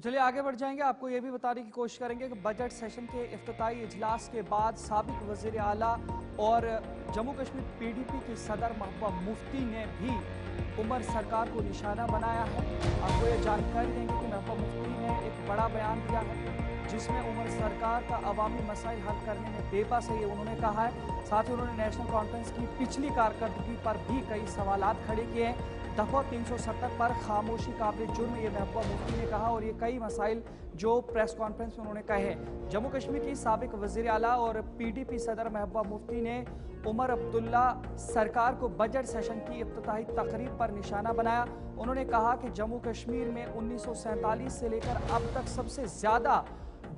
तो चलिए आगे बढ़ जाएंगे। आपको ये भी बताने की कोशिश करेंगे कि बजट सेशन के इफ्तिताई इजलास के बाद साबिक वज़ीर आला और जम्मू कश्मीर PDP की सदर महबूबा मुफ्ती ने भी उमर सरकार को निशाना बनाया है। आपको ये जानकारी देंगे कि महबूबा मुफ्ती ने एक बड़ा बयान दिया है जिसमें उमर सरकार का अवामी मसाइल हल करने में बेबस है, ये उन्होंने कहा है। साथ ही उन्होंने नेशनल कॉन्फ्रेंस की पिछली कारकर्दगी पर भी कई सवालात खड़े किए हैं। दफ़ा 370 पर खामोशी काबिल जुर्म, ये महबूबा मुफ्ती ने कहा, और ये कई मसाइल जो प्रेस कॉन्फ्रेंस में उन्होंने कहे हैं। जम्मू कश्मीर की साबिक वज़ीर आला और PDP सदर महबूबा मुफ्ती ने उमर अब्दुल्ला सरकार को बजट सेशन की इफ्तिताही तकरीर पर निशाना बनाया। उन्होंने कहा कि जम्मू कश्मीर में 1947 से लेकर अब तक सबसे ज़्यादा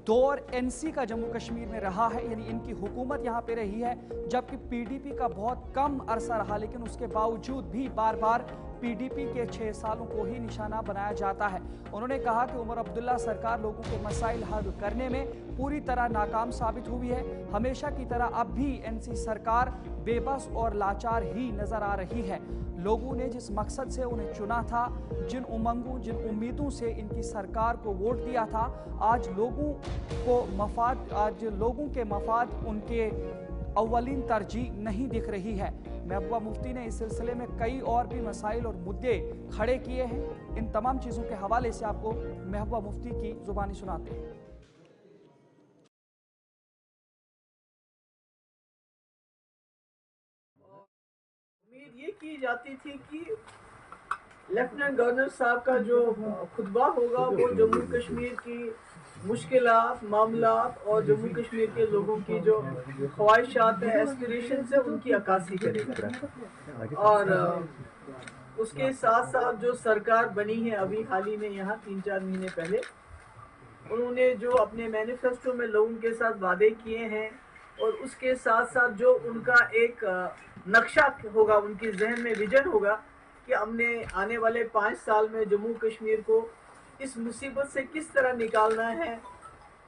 दौर NC का जम्मू कश्मीर में रहा है, यानी इनकी हुकूमत यहाँ पे रही है, जबकि PDP का बहुत कम अरसा रहा। लेकिन उसके बावजूद भी बार बार PDP के 6 सालों को ही निशाना बनाया जाता है। उन्होंने कहा कि उमर अब्दुल्ला सरकार लोगों के मसाइल हल करने में पूरी तरह नाकाम साबित हुई है। हमेशा की तरह अब भी NC सरकार बेबस और लाचार ही नजर आ रही है। लोगों ने जिस मकसद से उन्हें चुना था, जिन उमंगों जिन उम्मीदों से इनकी सरकार को वोट दिया था, आज लोगों के मफाद उनके अव्वलीन तरजीह नहीं दिख रही है। महबूबा मुफ्ती ने इस सिलसिले में कई और भी मसाइल और मुद्दे खड़े किए हैं। इन तमाम चीज़ों के हवाले से आपको महबूबा मुफ्ती की जुबानी सुनाते हैं। उम्मीद ये की जाती थी कि लेफ्टिनेंट गवर्नर साहब का जो खुतबा होगा वो जम्मू कश्मीर की मुश्किलात, मामलात और जम्मू कश्मीर के लोगों की जो ख्वाहिशात है, एस्पिरेशन है, उनकी अक्कासी करेगा। और उसके साथ साथ जो सरकार बनी है अभी हाल ही में यहाँ 3-4 महीने पहले, उन्होंने जो अपने मैनिफेस्टो में लोगों के साथ वादे किए हैं और उसके साथ साथ जो उनका एक नक्शा होगा, उनकी जहन में विजन होगा कि हमने आने वाले 5 साल में जम्मू कश्मीर को इस मुसीबत से किस तरह निकालना है,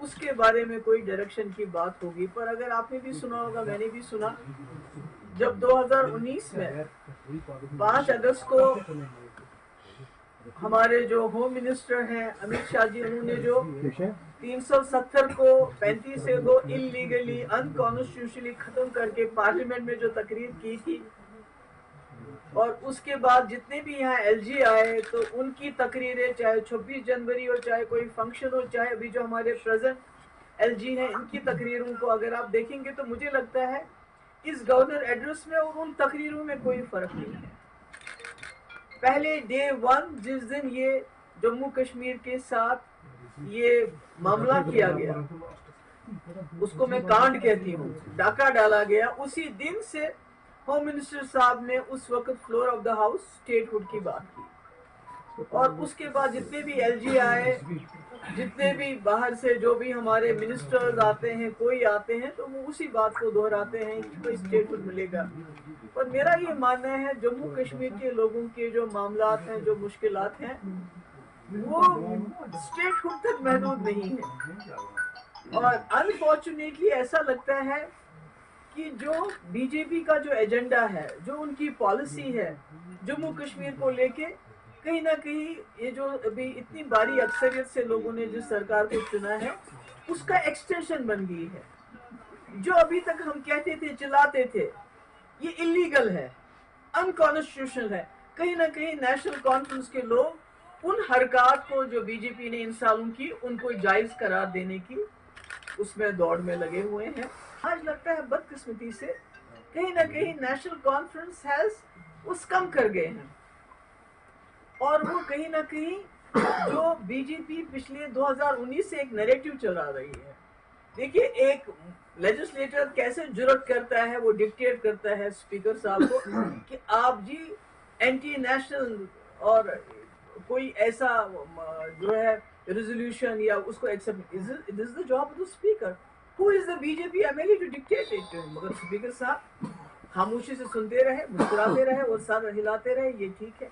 उसके बारे में कोई डायरेक्शन की बात होगी। पर अगर आपने भी सुना होगा, मैंने भी सुना, जब 2019 में 5 अगस्त को हमारे जो होम मिनिस्टर हैं अमित शाह जी, उन्होंने जो 370 को 35 से 2 इलीगली अनकॉन्स्टिट्यूशनली खत्म करके पार्लियामेंट में जो तकरीर की थी, और उसके बाद जितने भी यहाँ LG आए तो उनकी तकरीरें, चाहे 26 जनवरी हो, चाहे कोई फंक्शन हो, चाहे अभी जो हमारे प्रेजेंट LG हैं, इनकी तकरीरों को अगर आप देखेंगे तो मुझे लगता है इस गवर्नर एड्रेस में और उन तकरीरों में कोई फर्क नहीं है। पहले डे 1 जिस दिन ये जम्मू कश्मीर के साथ ये मामला किया गया, उसको मैं कांड कहती हूँ, डाका डाला गया, उसी दिन से होम मिनिस्टर साहब ने उस वक्त floor of the house statehood की बात की। और उसके बाद जितने भी LG आए, जितने भी बाहर से जो भी हमारे मिनिस्टर्स आते हैं, कोई आते हैं, तो वो उसी बात को दोहराते हैं कि कोई स्टेटहुड मिलेगा। पर मेरा ये मानना है जम्मू कश्मीर के लोगों के जो मामलात हैं, जो मुश्किलात हैं, वो स्टेटहुड तक महदूद नहीं है। और अनफॉर्चुनेटली ऐसा लगता है कि जो BJP का जो एजेंडा है, जो उनकी पॉलिसी है जम्मू कश्मीर को लेके, कहीं ना कहीं ये जो अभी इतनी बड़ी अक्सरियत से लोगों ने जिस सरकार को चुना है, उसका एक्सटेंशन बन गई है। जो अभी तक हम कहते थे, चिल्लाते थे ये इलीगल है, अनकॉन्स्टिट्यूशनल है, कहीं ना कहीं नेशनल कॉन्फ्रेंस के लोग उन हरकत को जो BJP ने इन सालों की, उनको जायज करार देने की उसमें दौड़ में लगे हुए हैं। आज लगता है बदकिस्मती से कहीं ना कहीं नेशनल कॉन्फ्रेंस उस कम कर गए हैं, और वो कहीं ना कहीं जो BJP पिछले 2019 से एक नैरेटिव चला रही है। देखिए, एक लेजिस्लेटर कैसे जुर्रत करता है, वो डिक्टेट करता है स्पीकर साहब को कि आप जी एंटी नेशनल और कोई ऐसा जो है रेजोल्यूशन या उसको accept, it is the job of the speaker. Who is the BJP MLA to dictate it? मगर स्पीकर साहब खामोशी से सुनते रहे, मुस्कुराते रहे और सर हिलाते रहे, ये ठीक है।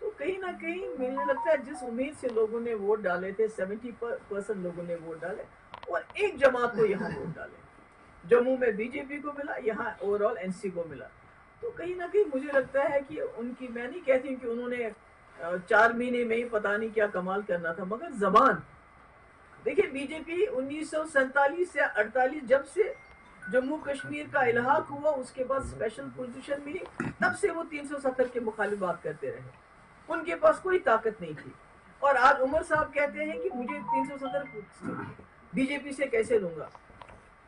तो कहीं ना कहीं मुझे लगता है जिस उम्मीद से लोगों ने वोट डाले थे, 70% लोगों ने वोट डाले और एक जमात को यहाँ वोट डाले, जम्मू में BJP को मिला, यहाँ ओवरऑल NC को मिला। तो कहीं ना कहीं मुझे लगता है कि उनकी, मैं नहीं कहती कि उन्होंने 4 مہینے میں ہی پتہ نہیں کیا کمال کرنا تھا. مگر زبان دیکھیں, بی جے پی 1947 سے 48 جب سے جموں کشمیر کا الحاق ہوا اس کے بعد اسپیشل پوزیشن ملی, تب سے وہ 370 کے مخالف بات کرتے رہے. ان کے پاس کوئی طاقت نہیں تھی. اور آج عمر صاحب کہتے ہیں کہ مجھے 370 بی جے پی سے کیسے لوں گا.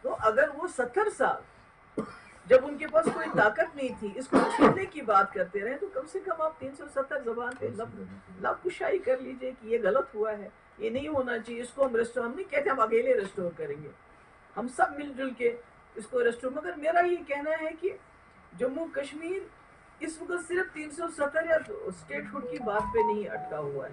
تو اگر وہ 70 سال جب ان کے پاس کوئی طاقت نہیں تھی اس کو چھیننے کی بات کرتے رہے, تو کم سے کم آپ 370 زبان پہ لب کشائی کر لیجئے کہ یہ غلط ہوا ہے, یہ نہیں ہونا چاہیے, اس کو ہم ریسٹور, ہم نہیں کہتے ہم اکیلے ریسٹور کریں گے, ہم سب مل جل کے اس کو ریسٹور. مگر میرا یہ کہنا ہے کہ جموں کشمیر اس وقت صرف 370 یا اسٹیٹ ہوڈ کی بات پہ نہیں اٹکا ہوا ہے.